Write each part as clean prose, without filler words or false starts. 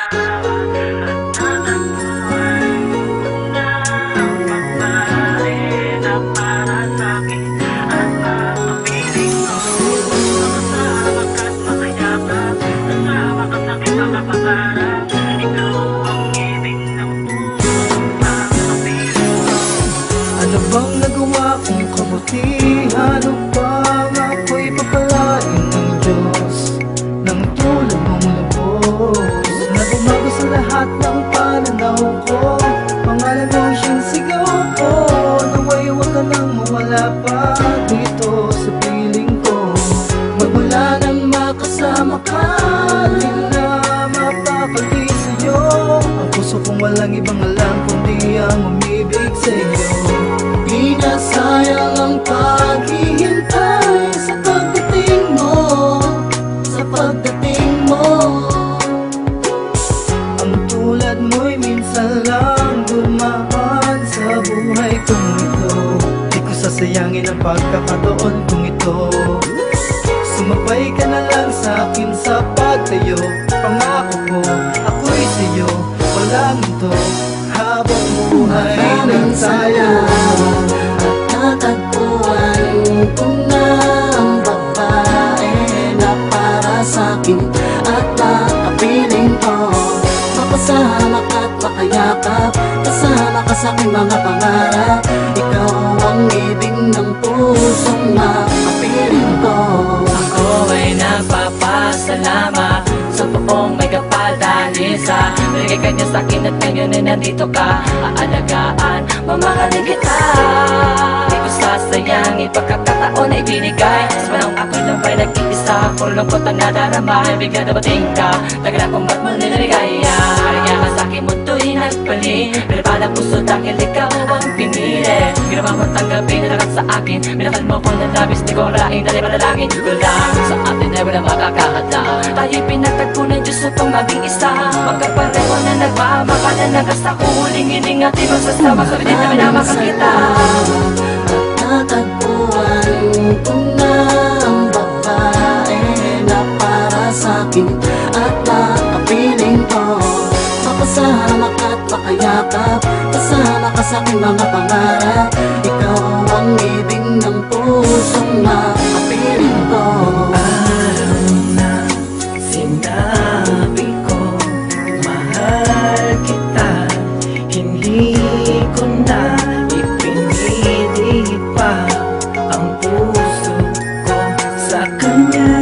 Ano bang nagawa kong kabutihan upang ako'y papalain ng Diyos nang tulad mong lubos na bumago sa lahat ng pananaw ko? Pangalan mo siyang sigaw ko, naway huwag ka nang mawala pa dito sa piling ko. Magmula nang makasama ka, di na mapapali sa'yo. Ang puso kong walang ibang alam kundi ang umibig sa'yo. Di na sayang ang paghihintay sa pagdating mo, sa pagdating mo. Ang tulad mo'y minsan lang dumaan sa buhay kong ito. Di ko sasayangin ang pagkakataon kong ito. Sumabay ka na lang sa akin sa pagtayo. Pangako ko, ako'y sa'yo, walang ito habang buhay ng tayo. Natagpuan ko na ang babae na para sa'kin at nakapiling ko. Mapasama ka't makayakap, kasama ka sa'king mga pangarap. Ikaw ang ibig ng pusong nakapiling ko. Ako ay nagpapasalamat sa buong may kapal dahil sa binigay ka niya sa'kin at ngayon ay nandito ka. Aalagaan, mamahalin kita. Di ko sasayangin pagkakataon na ibinigay. Sa panahon ako'y lang ba'y nag-iisa, puro lungkot ang nadarama. Bigla dumating ka, tagal akong magmuli na ligaya. Kaya ka sa'kin mundo'y nagpali, pinapala puso dahil ikaw ang pinili. Ginawa mo tanggapin na lakas sa akin, minakal mo ko ng labis, di ko raing dali malalangin. Wala sa atin ay wala makakahata. Tayo'y pinagtagpo ng Diyos upang maging isa. Magkapareho na nagmamahal na nagkasta ko. Huling hiling at ibang sasama sa pilit na minamakan kita. Natagpuan ko na ang babae na para sa'kin at nakapiling ko. Mapasama ka't makayakap, kasama ka sa'king mga pangarap. Ikaw ang ibig ng pusong nakapiling ko. Araw na sinabi ko, mahal kita. Hindi ko na ipinili pa ang puso ko sa kanya.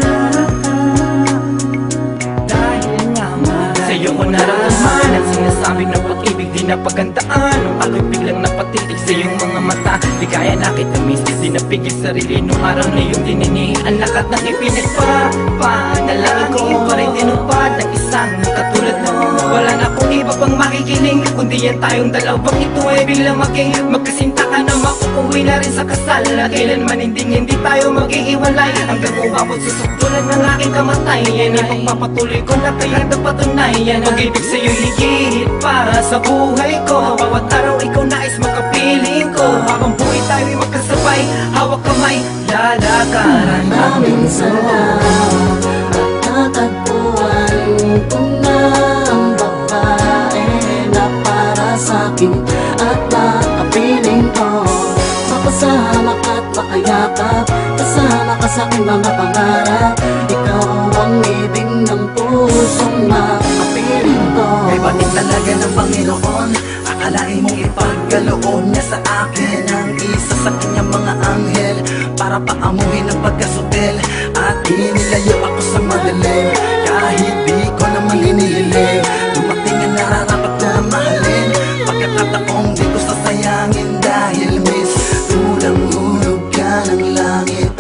Dahil nga mahal sa'yo ko nararamdaman ang sinasabing ng pag-ibig di napagandaan. Nung ako'y biglang napatitig sa iyong mga mata, di kaya na kita miss, di napigil sarili nung araw na iyong dinini. Ang lakat ng ipinagpapanalangin pa rin tinupad ng isang katulad mo. Wala na akong iba pang makikinig kundi yan tayong dalawang ito ay biglang maging magkasinta ka na makukuwi na rin sa kasal. At kailanman hindi tayo mag-iiwalay hanggang umabot sa sukdulan ng aking kamatayan. Ipagpapatuloy ko na kaya napatunayan pag-ibig sa'yo higit para sa buhay ko. Bawat araw ikaw nais makapiling ko. Habang buhay tayo'y magkasabay, hawak kamay, lalakaran Maraming salamat at natagpuan ko na ang babae na para sa'kin at nakapiling ko. Mapasama ka't makayakap, kasama ka sa'king mga pangarap. Ikaw ang ibig ng pusong nakapiling ko. Iba't talaga ng Panginoon, akalain mong ipagkaloob niya sa akin ang isa sa kanyang mga anghel para paamuhin ang pagkasutel at inilayo ako sa madilim. Kahit di ko naman hinihiling, dumating ang nararapat na mahalin. Pagkakataong di ko sasayangin dahil miss, tulang hulog ka ng langit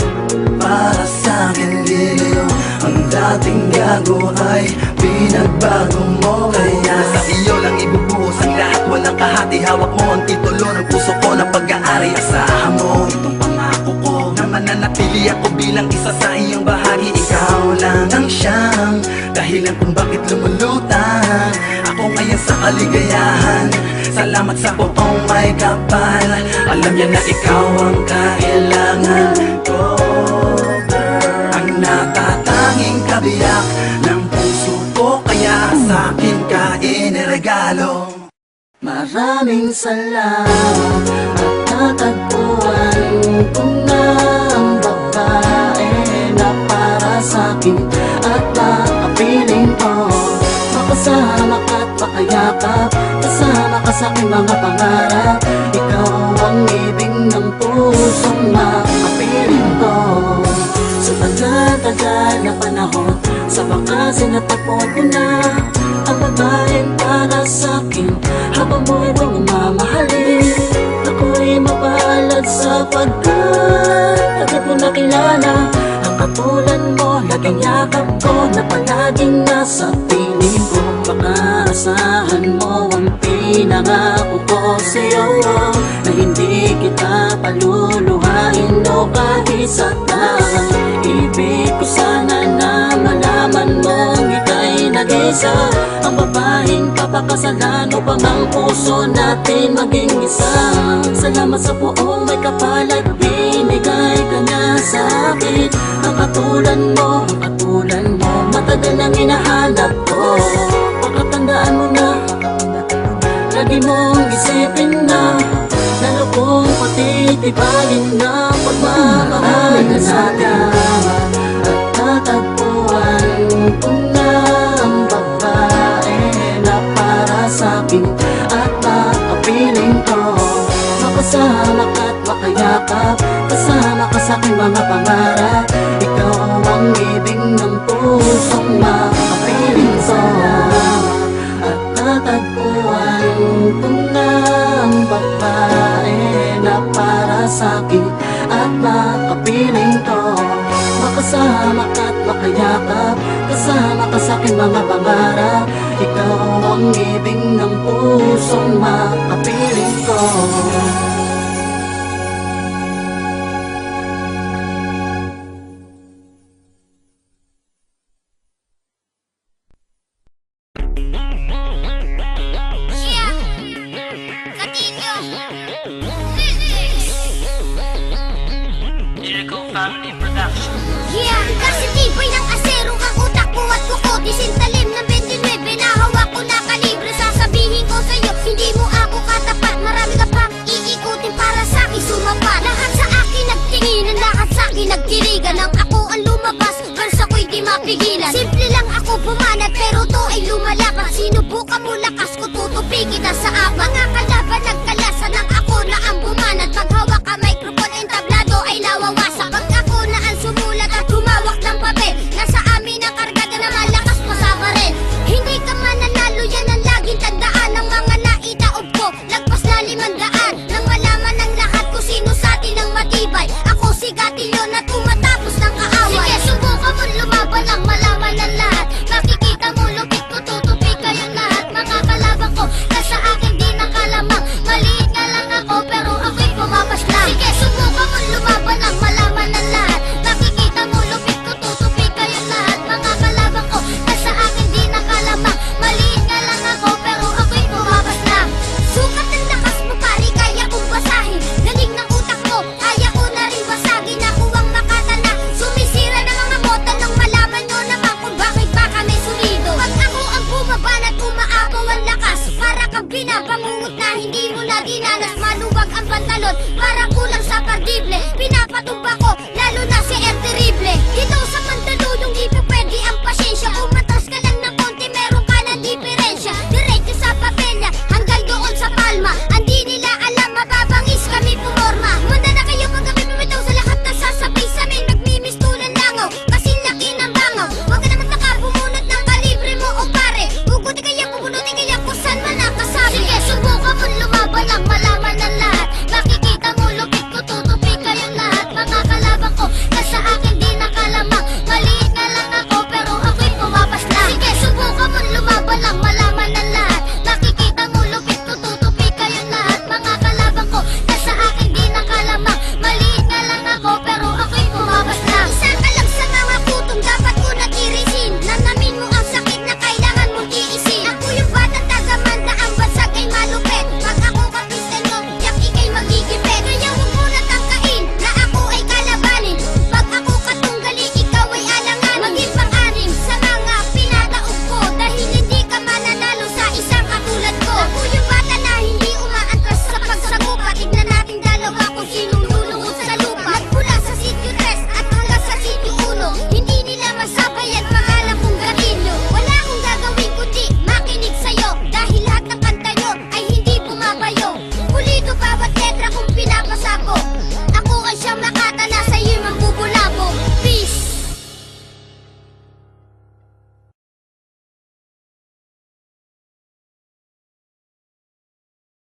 para sa'kin liliw. Ang dating gago ay pinagbago mo, kaya sa iyo lang ibubuhos ang lahat, walang kahati. Hawak mo ang titulo ng puso ko na pag-aari. Asahan mo itong pangako ko na mananatili ako bilang isa sa iyong bahagi. Ikaw lang ang siyang dahilan kung bakit lumulutang ako ngayon sa kaligayahan. Salamat sa buong may kapal, alam niya na ikaw ang kailangan ko, ang natatanging kabiyak ng puso ko. Kaya sa'kin ka Maraming salamat at natagpuan ko na ang babae na para sa'kin at nakapiling ko. Makasama ka't makayakap, kasama ka sa'king mga pangarap. Ikaw ang ibig ng pusong makapiling ko. Sa tagal-tagal na panahon, sa wakas natagpuan ko na ang babaeng para sa'kin. Habang buhay kong mamahalin, ako'y mapalad sapagkat agad mo nakilala ang katulad mo. Laging yakap ko na palaging nasa piling ko. Baka asahan mo ang pinangako ko sa'yo, na hindi kita paluluhain o kahit sa tahan. Ibig ko sana na malaman mong ika'y nag-isa, ang babaeng papakasalan upang ang puso natin maging isa. Salamat sa buong may kapal at binigay ka na sa akin. Ang katulad mo, matagal nang hinahanap ko. Pakatandaan mo na, lagi mong isipin na lalo kong patitibayin na pagmamahal na natin. At natagpuan ko na ang babae na para sa'kin at nakapiling ko. Makasama ka't makayakap, kasama ka sa'king mga pangarap. Ikaw ang ibig ng pusong makapiling ko. At natagpuan ko na ang babae na para sa'kin at nakapiling ko. Makasama ka't makayakap, kasama ka sa'king mga pangarap. Ikaw ang ibig ng pusong makapiling ko. Yeah, kasi tibay ng asero ang utak ko at kuko. Disintalim ng 29 na hawak ko na kalibre. Sasabihin ko sa'yo, hindi mo ako katapat. Marami ka pang iikutin para sa'kin sumapat. Lahat sa akin nagtinginan, lahat sa'kin nagtirigan. Nang ako ang lumabas, verse ako'y di mapigilan. Simple lang ako pumanat, pero to ay lumalakas. Sinubukan mo lang